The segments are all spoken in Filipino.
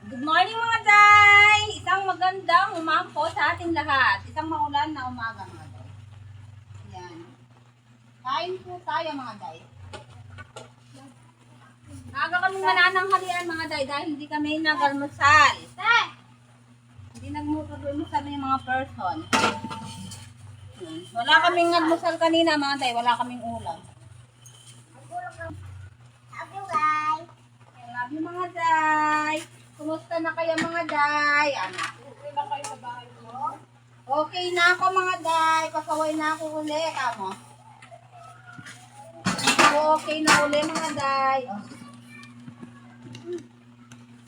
Good morning mga day! Isang magandang umampo sa ating lahat. Isang maulan na umaga mga day. Yan. Kain po tayo mga day. Maaga kaming manananghalian mga day dahil hindi kami nag-almusal. Hindi nag-almusal yung mga person. Wala kaming almusal kanina mga day. Wala kaming ulam. I love you mga day. Kumusta na kayo mga day? Ano? Okay na kayo sa bahay mo? Okay na ako mga day. Pasaway na ako uli. Kamo? Okay na uli mga day.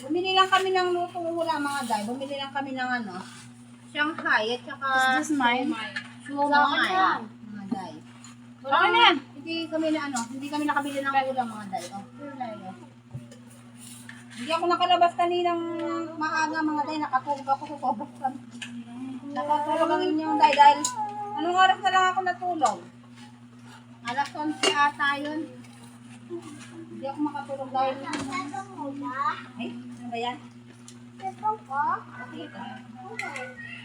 Bumili lang kami ng lutong ulam mga day. Bumili lang kami ng ano, Shanghai at saka Is this mine? Shumai. Mga day. Okay na yan. Hindi kami nakabili ng ulam mga day. Oh, hindi ako nakalabas kaninang maaga mga day. Nakatulog ako sa sobrang kami. Nakatulog ang inyong day dahil anong oras na lang ako natulog? Alas 11 ata yun. Hindi ako makatulog dahil ay, ano ba yan?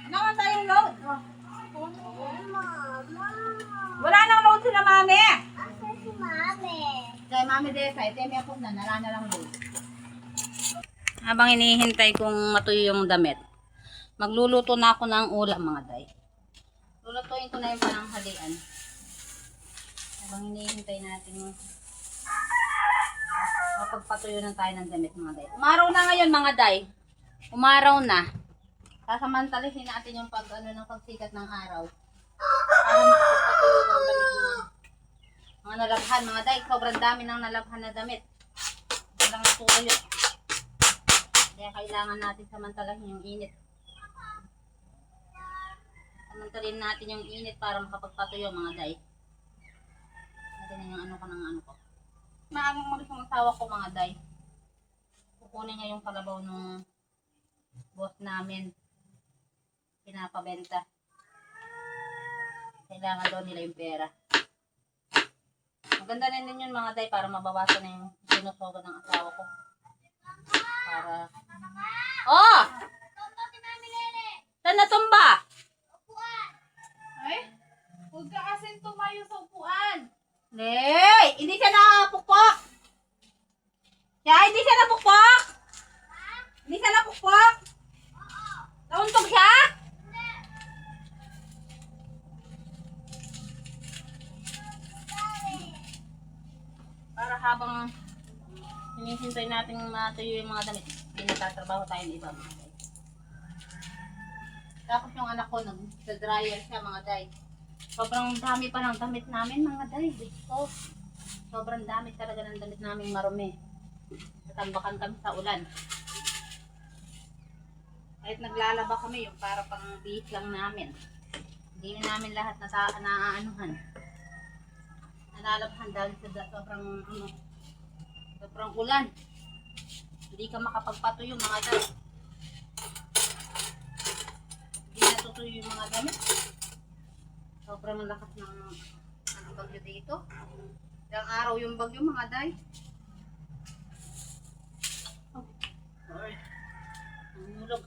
Ano nga tayong load? Wala nang load sila mami. Kay mami Desa, temi ako na, nala na lang load. Habang hinihintay kong matuyo yung damit, magluluto na ako ng ulam mga day. Lulutuin ko na yung pananghalian. Habang hinihintay natin mapagpatuyo na tayo ng damit mga day. Umaraw na ngayon mga day. Umaraw na. Sasamantalihin natin yung ng pagsikat ng araw. Para makapagpatuyo ng damit ng mga nalabhan mga day. Sobrang dami ng nalabhan na damit. Walang tuyo. Kaya kailangan natin samantalahin yung init. Samantalin natin yung init para makapagpatuyo mga day. Natin yung ano ko. Maagang malis ang asawa ko mga day. Kukunin niya yung kalabaw ng boss namin. Pinapabenta. Kailangan daw nila yung pera. Maganda na din yun mga day para mabawasan na yung sinusogo ng asawa ko. Para... Oh! Saan natumba? Ay? Huwag ka kasing tumayo sa upuan. Hey! Hindi siya napukpok! Hindi siya napukpok! Hindi siya napukpok! Nauntog siya? Para habang hinihintay natin matuyo yung mga damit, hindi natatrabaho tayo ng iba mga day. Tapos yung anak ko nag-dryer siya mga day. Sobrang dami pa ng damit namin mga day. So, sobrang dami talaga ng damit namin marumi. Natambakan kami sa ulan. Kahit naglalaba kami yung para pang bihis lang namin. Hindi namin lahat naaanuhan. Nalalabhan dahil sa sobrang ulan. Hindi ka makapagpatuyo mga day. Hindi natutuyo yung mga damit. Sobrang lakas ng bagyo dito. Ilang araw yung bagyo mga day. Oh, sorry. Nangulog.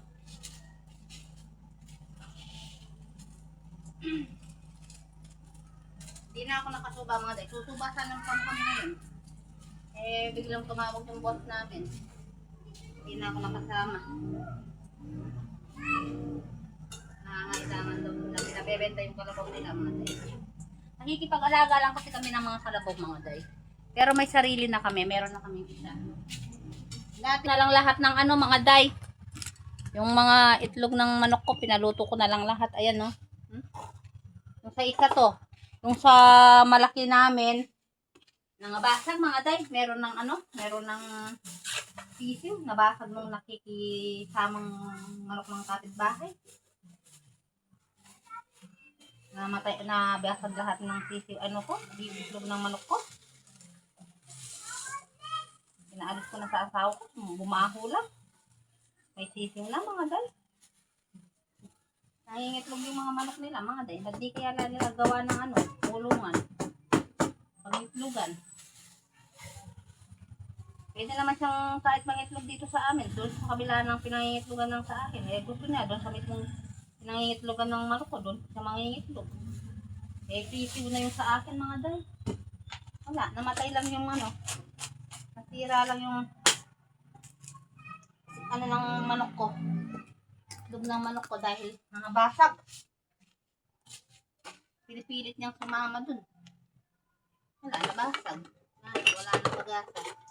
Hindi na ako nakasuba mga day. Susubasan ng pampam ngayon. Biglang tumawag yung boss namin. Hindi na ako nakasama. Nangangailangan daw nila. Pinabebenta yung kalabaw nila mga day. Nakikipag-alaga lang kasi kami ng mga kalabaw mga day. Pero may sarili na kami. Meron na kami isa. Dati na lang lahat ng mga day. Yung mga itlog ng manok ko, pinaluto ko na lang lahat. Ayan no. Yung sa isa to. Yung sa malaki namin, nangabasag mga day. Meron ng sisiw. Nabasag nung nakikisamang manok ng kapitbahay. Nabasag lahat ng sisiw itlog ng manok ko. Pinaalis ko na sa asawa ko, bumaho lang. May sisiw na mga day. Nangingitlog yung mga manok nila mga day. Ba't di kaya nila gawa ng kulungan? Pag-itlogan. Pwede naman siyang kahit mangitlog dito sa amin. Doon sa kabila ng pinangingitlogan ng sa akin. Eh gusto niya doon sa mismong pinangingitlogan ng manok ko. Doon sa mangingitlog. Eh pisiw na yung sa akin mga day. Wala, namatay lang yung ano. Nasira lang yung ano ng manok ko. Itlog ng manok ko dahil nangabasag. Pinipilit niyang sumama doon. Wala, nabasag. Wala na pag-asa.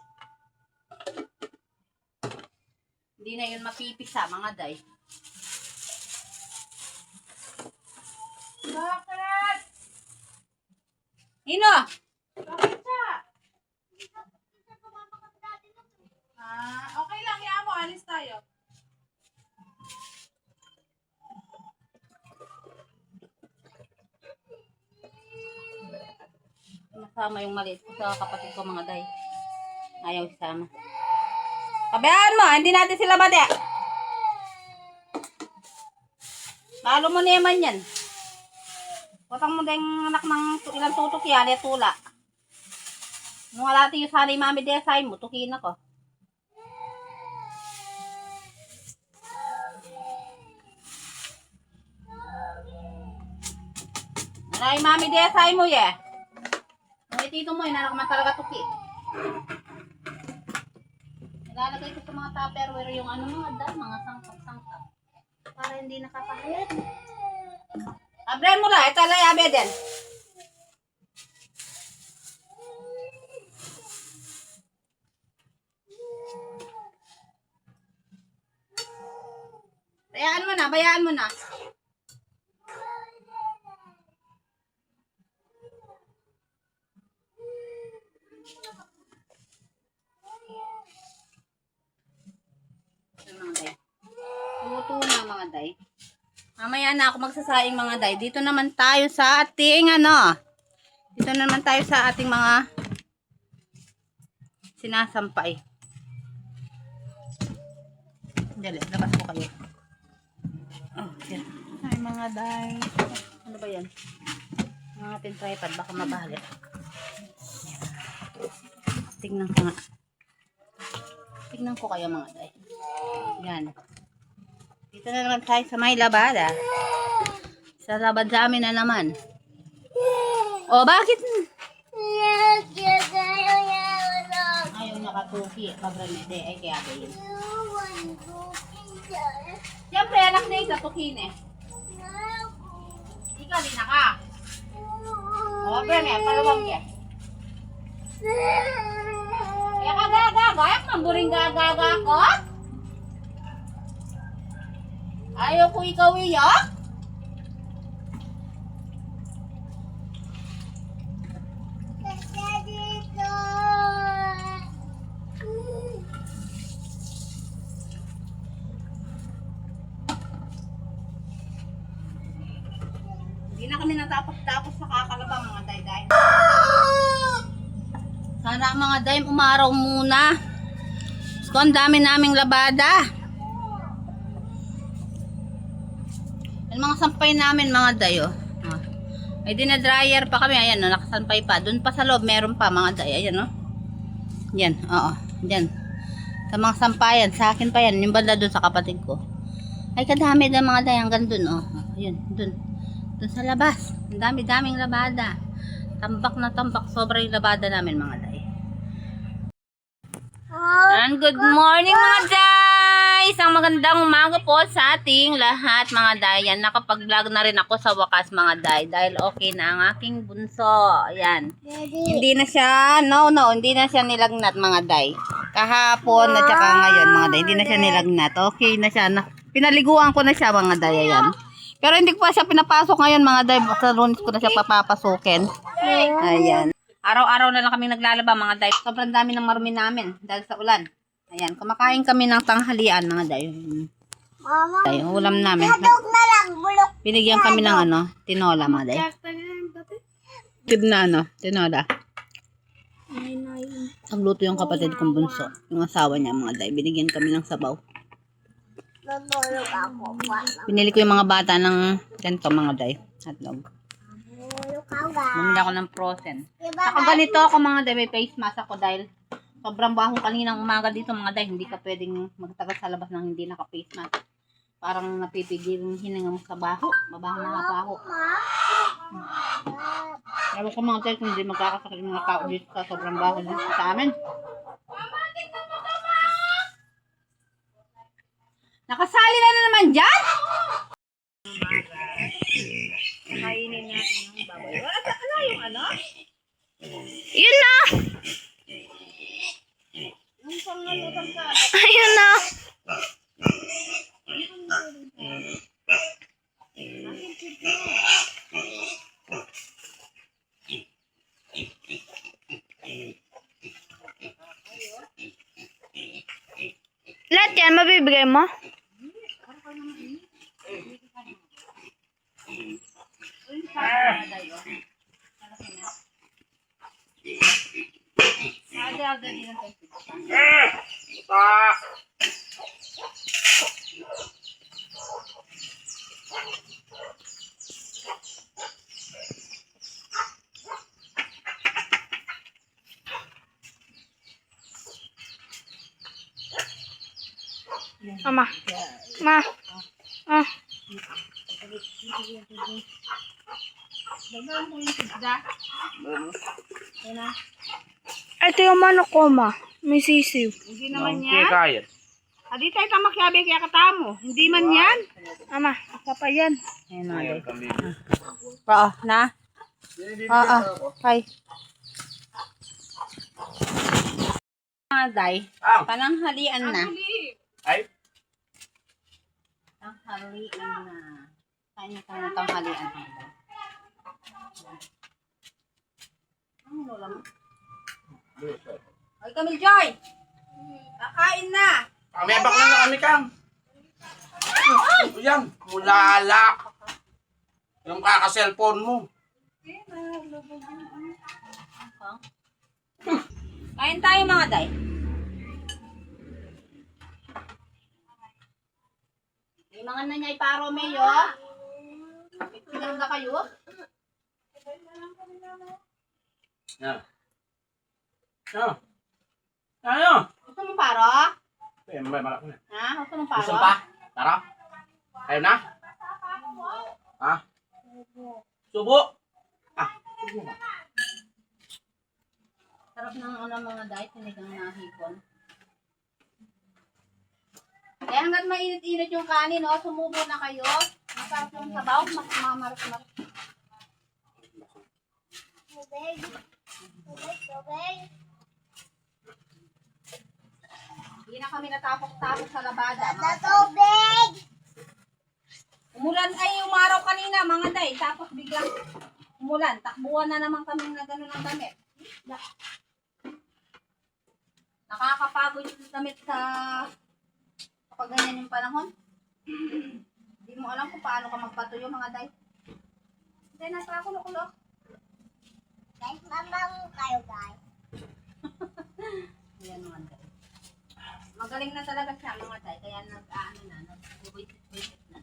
Hindi na yun mapipisa, mga day. Bakit? Nino! Bakit siya? Okay lang. Kaya mo, alis tayo. Masama yung maliit ko sa kapatid ko, mga day. Ayaw isama. Kabayaan mo, hindi natin sila bade. Lalo mo naman yan. Watang mo din anak ng ilang tutok yan, tula. Nung alati yung sana yung mami desay mo, tukin ako. Ano yung mami desay mo ye? Nung itito mo, inanak man talaga tuki. Nilalagay ko sa mga tupperware yung ano mga sangkap-sangkap. Para hindi nakakahayat. Abren mo lang, ito lang yabe din. Bayaan mo na. Mga day. Luto na mga day. Mamaya na ako magsasaing mga day. Dito naman tayo sa ating Dito naman tayo sa ating mga sinasampay. Dali, labas ko kayo. Oh, yan. Ay, mga day. Ano ba yan? Mga ating tripod, baka mabahalit. Tignan ko nga. Tignan ko kayo mga day. Yan. Dito na naman tayo sa may labada. Sa labad sa amin na naman. Oh, bakit? Ayaw nakatuki. Pagramide. Ay, kaya ba yun? Siyempre, anak na yung katukin eh. Ikaw din na ka. Oh, Breme, paluwag niya. Kaya ka gagagayak, mamburing gagaga ko. Ayaw ko ikaw iyo. Hindi na kami natapos-tapos sa kakalabang mga day-day. Sana mga day umaraw muna. So, ang dami naming labada. Yung mga sampay namin mga day, oh. May dinadryer pa kami. Ayan, oh, nakasampay pa. Doon pa sa loob, meron pa mga day. Ayan, oh. Yan, oo. Yan. Sa mga sampayan. Sa akin pa yan. Yung banda doon sa kapatid ko. Ay, kadami na mga day. Hanggang doon, oh. Ayun, doon. Doon sa labas. Ang dami-daming labada. Tambak na tambak. Sobra yung labada namin mga day. And good morning mga day! Isang magandang umaga po sa ating lahat mga day. Yan, nakapag-vlog na rin ako sa wakas mga day. Dahil okay na ang aking bunso. Ayan. Hindi na siya, hindi na siya nilagnat mga day. Kahapon at saka ngayon mga day. Hindi na siya nilagnat. Okay na siya. Pinaliguan ko na siya mga day. Ayan. Pero hindi ko pa siya pinapasok ngayon mga day. Sa Lunes ko na siya papapasukin. Ayan. Araw-araw na lang kami naglalaba mga day. Sobrang dami ng marumi namin dahil sa ulan. Ayan, kumakain kami ng tanghalian mga day. Ay, ulam namin. Binigyan kami ng tinola mga day. Tinola. Nagluto yung kapatid kong bunso. Yung asawa niya mga day. Binigyan kami ng sabaw. Pinili ko yung mga bata ng ganito mga day. Hotdog. Bumili ako ng frozen. Saka ganito ako mga day, may face mask ako dahil Sobrang baho kaninang umaga dito mga day. Hindi ka pwedeng magtagal sa labas ng hindi naka-face mask. Parang napipigil yung hininga mo sa baho. Mabaho na baho. Ewan ko mga day kung hindi magkakasakit yung mga tao dito sa sobrang baho dito sa amin. Nakasali na naman dyan? Kainin natin yung baboy. Wala yung ano? Yun na! Yung pangalutang sa Ayun na! Lahat yan, mabibigay mo? Mama. Ma. Ah. Ito yung manok ko, ma. May sisiw. Hindi naman Kaya yan. kaya. Adi tayo tamakyabe kaya katamo. Hindi man yan. Mama. Apa pa yan? Ayun na. Ayun, kami. Oo, na? Oo. Hi. Mga day, pananghalian na. Ay, Tanghalian na. Kanya ka na tanghalian na. Ano lola mo? Ay, Camille Joy! Kakain na! kami abak na kami kang. Yan, mulala. Yung kaka-cellphone mo. Kain tayo mga day. May mga nanyay paro mayo. Meron na kayo? Yan. Yan. Ano? Gusto mo paro? Eh, may malak na. Ha? Gusto mo paro? Gusto pa? Tara. Ayaw na? Ha? Subo? Ah. Sarap ng ano mga day, sinigang na hipon. Kaya hanggat mainit-init yung kanin, no, sumubo na kayo. Masarap yung sabaw, mamaras-maras. Tubig. Tubig, tubig. Hindi na kami natapok-tapok sa labada. Mga day. Tubig! Umulan ay umaraw kanina, mga day. Tapos biglang umulan. Takbuhan na naman kami na gano'n ang damit. Nakakapagod yung damit sa kapag ganyan yung panahon. Hindi mo alam kung paano ka magpatuyo, mga day. Hindi, nasa kulo-kulo. Guys, mabango kayo, guys. Ayan, mga day. Magaling na talaga siya, mga day. Kaya nag-ano na, nag-buwisit na.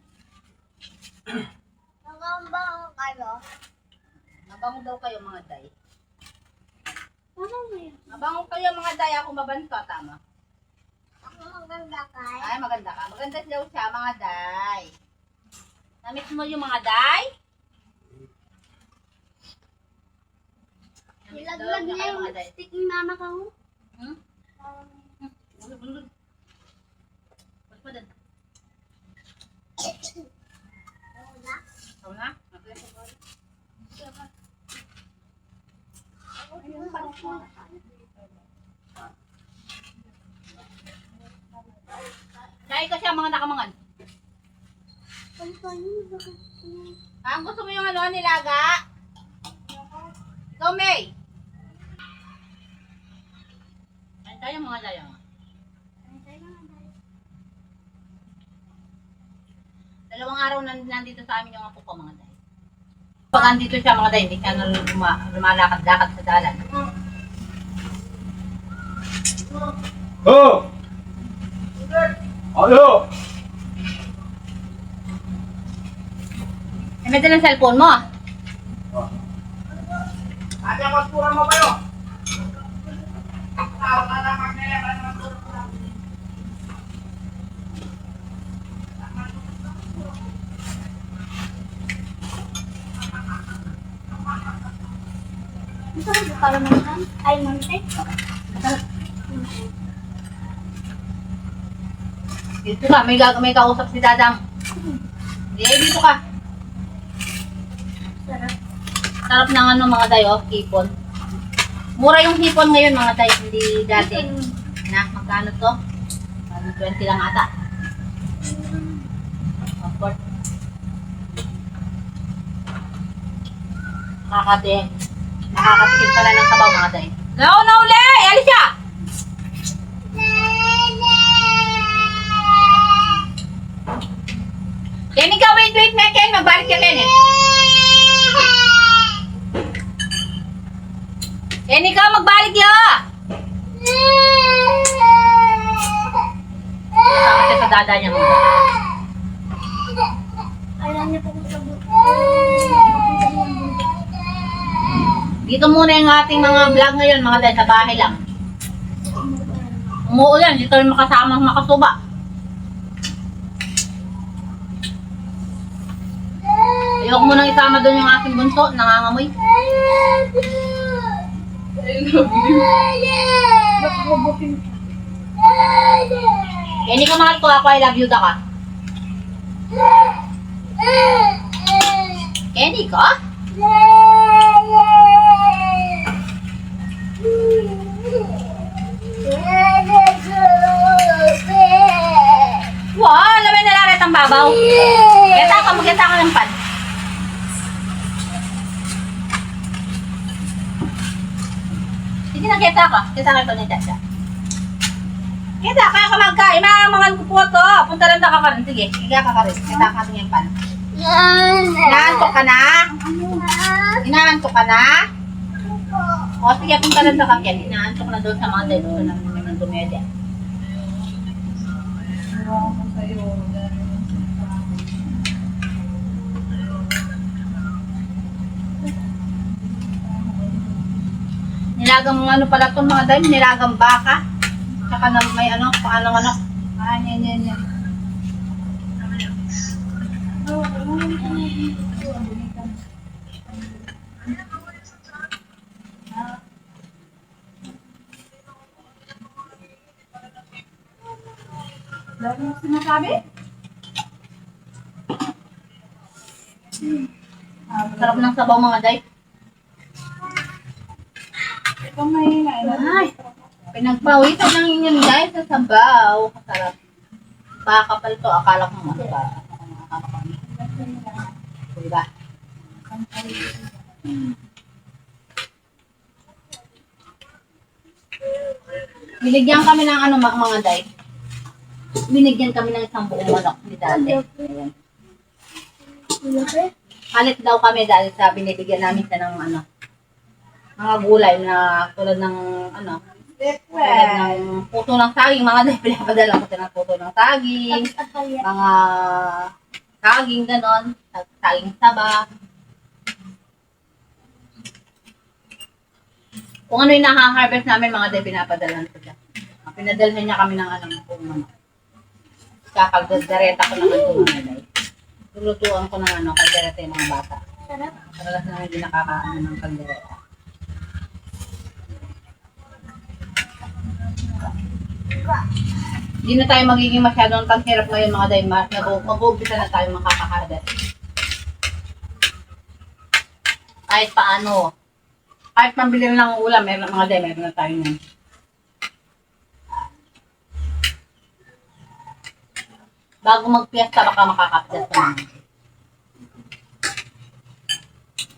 Mabango kayo. Mabango daw kayo, mga day. Mabango yun. Mabango kayo, mga day. Ako mabanto, tama. Ako maganda kayo. Ay, maganda ka. Maganda daw siya, mga day. Namit mo yung mga day? Namit daw Ilaglag niya na kayo, yung mga day. stick ni mama ko. Hmm? Bulod. Ba't pa din? Wala. Ikaw na? Ayun, parang ko. Dahil kasi ang mga nakamangan. Ang gusto mo yung ano, nilaga? Ikaw, May. Ayun tayo mga dayang. Dalawang araw nandito sa amin yung apo ko, mga day. Pag andito siya, mga day, hindi siya lumalakad-lakad sa dalan. Oh! Ayo! Eh, may dalang cellphone mo. Ate, ang kurang mo kayo? Ito ko para naman. Ay, mante. Dito ka, may kausap si Dadang. Dito ka. Sarap. Sarap ng ano mga day, oh, hipon. Mura yung hipon ngayon mga day, hindi dati. Na, magkano to? 20 lang ata. Import. Nakakatikim pala ng sabaw mga day. Na uli! Alicia! Kenny ka, wait, Ken. Magbalik ka, Ken. Kenny ka, magbalik ya! Sama siya sa dada niya mga. Alam niya po kung sabot. Dito muna yung ating mga vlog ngayon, mga dahil sa bahay lang. Umuulan, dito rin makasama makasuba. Ayoko munang isama doon yung aking bunso, nangangamoy. Kenny ka mahal ko, ako I love you da ka. Kenny ka? Wow, alam mo nalaret ang babaw. Magkita ka ng pan. Sige na, kita ka. Kita ka ito ni Tessa. Kita, kaya ka magkain. Mga ko po ito. Punta lang ka rin. Sige, higa ka rin. Kita ka rin yung pan. Inaantok ka na? Inaantok ka na? O sige, punta lang ka yan. Inaantok na doon sa mga dito ng dumede. Nilagang ano pala itong mga dahil, nilagang baka. Tsaka na may ano, paano. Yan. Dami mo sinasabi? Sarap ng sabaw mga day. Ito may Ay, pinagpawisan lang yun guys sa sabaw. Sarap. Baka pala ito, akala ko mas ba. Diba? Binigyan kami ng ano mga day. Binigyan kami ng isang buong manok ni dati. Ayan. Palit daw kami dahil sa binibigyan namin siya ng ano, mga gulay na tulad ng ano, tulad ng puto ng saging, mga dahil pinapadala ko siya ng puto ng saging, mga saging ganon, saging saba. Kung ano yung nakaharvest namin, mga dahil pinapadala ko siya. Pinadalhan niya kami ng ano, buong manok. Kakagdareta ko naman ito mga dahil. Lulutuan ko ng ano, kaldereta yung mga bata. Sarap. Kadalas na hindi nakakaano ng kaldereta. Hindi na tayo magiging masyadong tanghirap ngayon mga day. Mag-uumpisa na tayo makakaharvest. Kahit paano. Kahit pambili lang ng ulam, meron mga day, meron na tayo nun. Bago magpiesta, baka makakapit naman.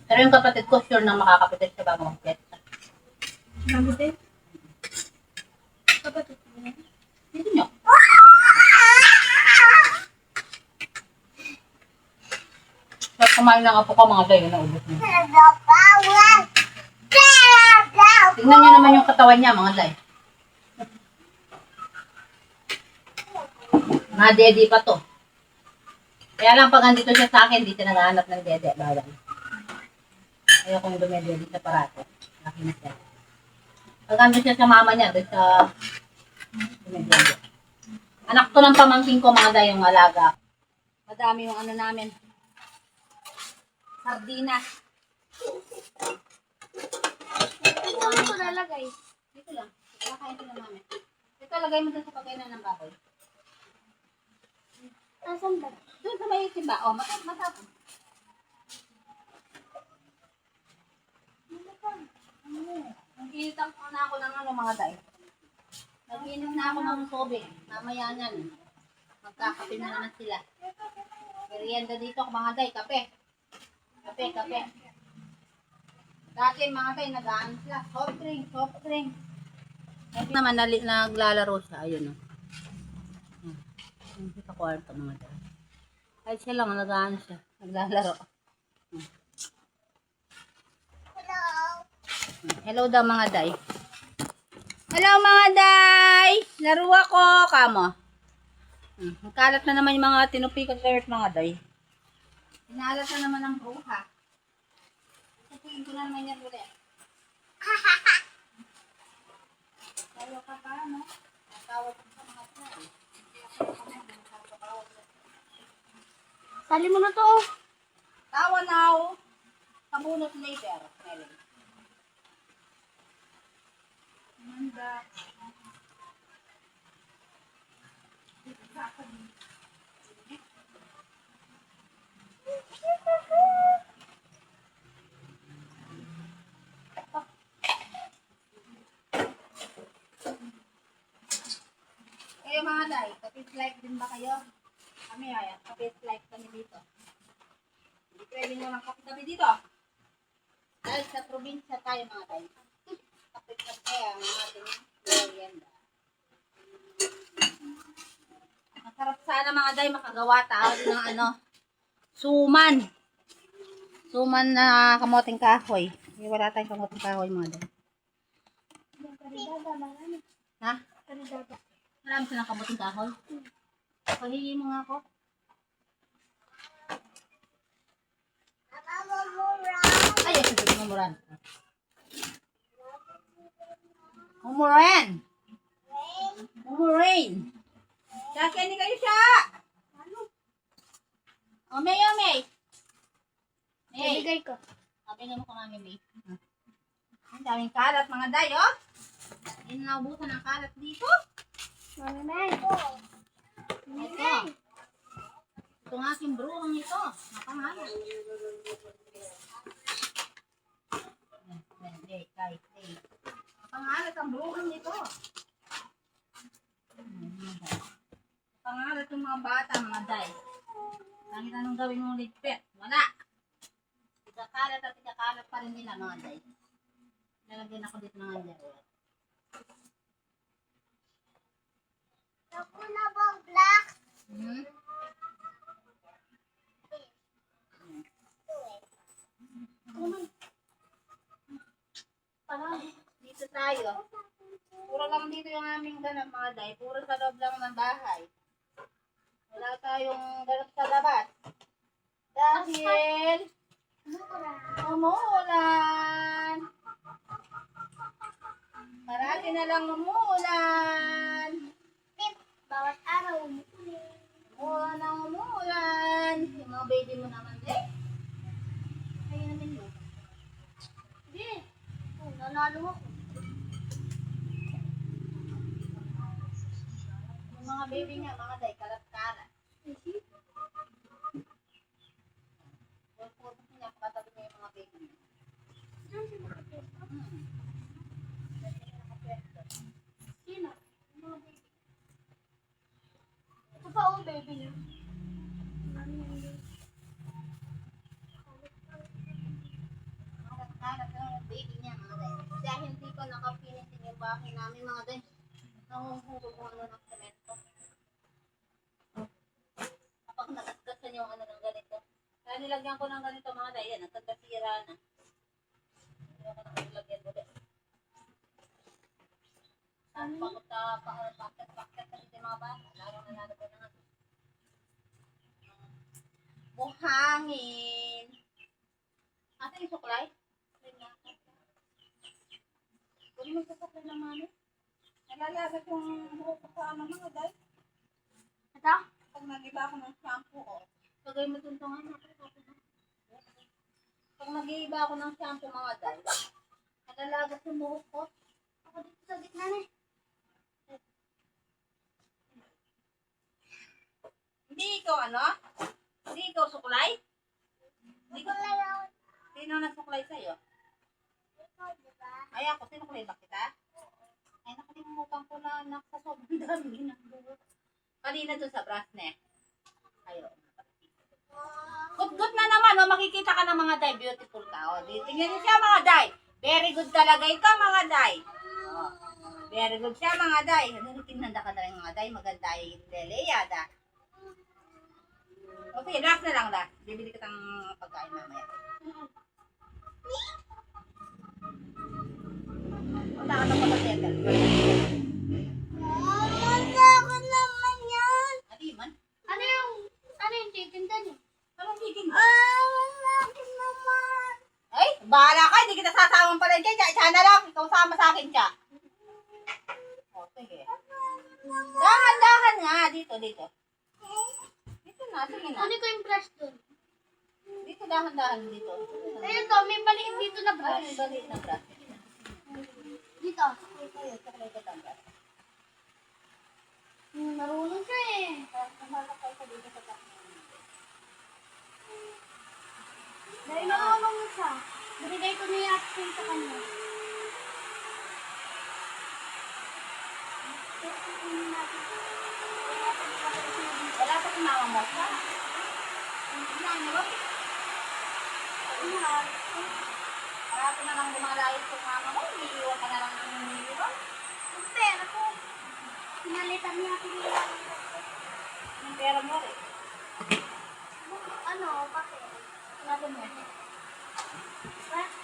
Pero yung kapatid ko, sure na makakapit siya bago magpiesta. Kapatid? Kapatid ko yan? Hindi nyo. At kumain ng apo ko, mga day, naubos niya. Tingnan nyo naman yung katawan niya, mga day. Mga dede pa to. Kaya lang pag andito siya sa akin, di siya naghahanap ng dede. Bawal. Ayaw kong dumedede sa parato. Laki na siya. Pagkanda siya sa mama niya, doon sa... Anak to ng pamangking ko, mga day, yung alaga. Madami yung ano namin. Sardinas. Saan ko nalagay? Dito lang. Kakain sila namin. Ito, lagay mo dun sa pagkainan ng baboy. Nasaan ba? Doon sa may timba. O, matapon. Nag-iitam ko na ako ng ano, mga day. Nag-iinom na ako ng sobe. Mamaya niyan. Magkakape na naman sila. Merienda dito, mga day. Kape. Kape. Dati mga day, nag-aan sila. Soft drink. Ito naman, naglalaro siya. Ayun, o. Sa kwarto, mga day. Ay, siya lang, nag-aan siya. Naglalaro. Hello daw, mga day. Hello, mga day! Laro ako, kamo. Kalat na naman yung mga tinupikan kayo, mga day. Inalat na naman ang bruha. Sabihin ko na naman yan ulit. Tayo ka pa, no? Natawag ko sa mga day. Sali mo na to. Tawa now. Kabunot later. Melon. Manda. Kayo mga day, kapit like din ba kayo? Kami ay, kapit like kami dito. Hindi pwede nyo lang kapit kami dito. Dahil sa probinsya tayo mga day. Kapit kaya ang ating merienda. Masarap sana mga day makagawa tayo ng ano, suman. Suman na kamoting kahoy. Wala tayong kamoting kahoy mga day. Ha? Marami silang kamoting kahoy. Pahingi mo nga ako. Ay, ito yung mumuran. Mumurain. Kaya ni kayo siya. Omey. May. Ibigay ko. Sabi nga mo kung namin, May. Ang daming kalat, mga day, oh. Hindi na naubusan ang kalat dito. Mami. Ito. Itong aking bruhang ito. Napangalan. Napangalat ang bruhang nito. Napangalat yung mga bata, mga day. Kahit anong gawin mong ligpit, wala. Ikakalat pa rin nila, mga day. Nalagyan ako dito ng andyan. Ako na bang black? Dito tayo. Puro lang dito yung aming ganap, mga day. Puro sa loob lang ng bahay. Wala tayong ganap sa labas. Dahil umuulan. Parati na lang umuulan. Bawat araw. Umuulan ang umuulan. Yung mga baby mo naman, eh. Ayun natin mo. Hindi. Nanalo ako. Yung mga baby niya, mga day, kalat-kalat. Puro niya, patabi niya yung mga baby niya. Sino? Mga baby. Ito pa oh, baby niya. Kalat-kalat lang yung baby niya, mga day. Dahil hindi ko nakapinisin yung bahay namin, mga day. Nanguhulog mo ano ng semento. Kapag nagasgasan yung ano ng ganito. Kaya nilagyan ko ng ganito, mga day. Yan, nagkakasira na. Hindi ako nakalagyan ulit. Pakit kasi yung mga bata. Lalo na lalagyan na nga. Buhangin. Asa yung suklay? Kunin mo yung suklay. Nalalagat yung buhok ko sa ano mga day. Ito? Pag nag-iba ako ng shampoo, Lagay mo tuntungan ako. Pag nag-iiba ako ng shampoo mga day, nalalagas yung buhok ko. Ako dito sa gitna na eh. Hindi ikaw ano? Hindi ikaw suklay? Hindi ko Sino nagsuklay sa'yo? Ay ako, sinuklay ba kita? Ay nakalimutan ko na anak sa sobrang dami ginagawa. Kanina doon sa brass na eh. Ayo. Good na naman, oh, makikita ka ng mga day. Beautiful ka. Oh. Tingnan niyo siya mga day. Very good talaga ito mga day. Oh. Very good siya mga day. Tinanda ka na rin mga day. Maganda yung leleyada. Okay, last na lang last. Bibili kitang pagkain mamaya. Wala ka na pala settle. Ako naman yan. Adi man. Ano yung titinda niyo? Anong titin mo? Ako naman. Ay, bahala ka. Hindi kita sasamang pala dyan. Siya na lang. Ikaw sama sa akin siya. O, sige. Dahan-dahan nga. Dito. Dito na. Sige na. Ano ko yung brush doon? Dito dahan-dahan. Dito. Ayun to, may maliit dito na Ay, brush. may balik na brush. Sige na. Dito. Ayun, saklay ka ng brush. Marunong siya eh. Kumalakay ka dito sa taas. Dahil marunong siya. Binigay ko na yung action sa kanya. Wala pa si mama mo. Parati na lang lumalayas sa mama mo. Iniiwan ka na lang ng iniiwan. Yung pera ko. Pinalitan niya ako nila. Yung pera mo rin. Ano, kasi. Sinabi mo.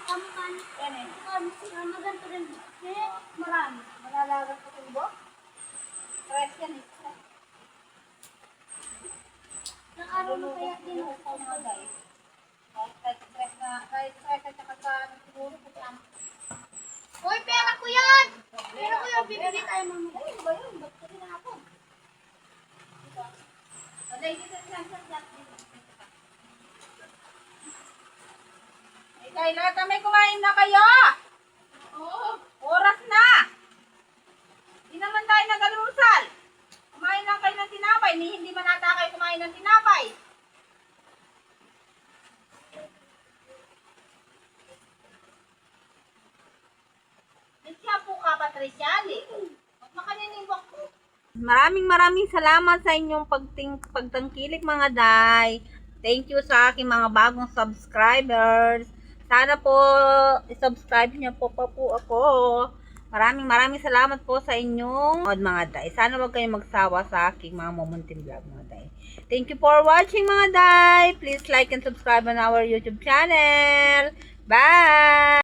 Kampan. Yan eh. Maganto rin. Eh, marami. Malalagas ka sa ibo? Stress yan eh. Nakaroon na kaya din ako. Sa mga guys. Kahit stress na, kahit stress at saka sa siguro kasi ang Hoy, pera ko yan! Pera ko yan, bibigay tayo mama. ay, ano ba yun? Ba't ko rin ako? Dito. Alay, dito sa Ay, Kayla, tamay kumain na kayo! Oo. Oras na! Hindi naman tayo nag-almusal. Kumain lang kayo ng tinapay. Hindi man ata kayo kumain ng tinapay. Nagsiyapo ka, Patricia. Makaninibok ko. Maraming salamat sa inyong pagtangkilik mga day. Thank you sa aking mga bagong subscribers. Sana po i-subscribe niyo po ako. Maraming salamat po sa inyong mga day. Sana wag kayong magsawa sa aking mga mumuntin vlog mga day. Thank you for watching mga day. Please like and subscribe on our YouTube channel. Bye!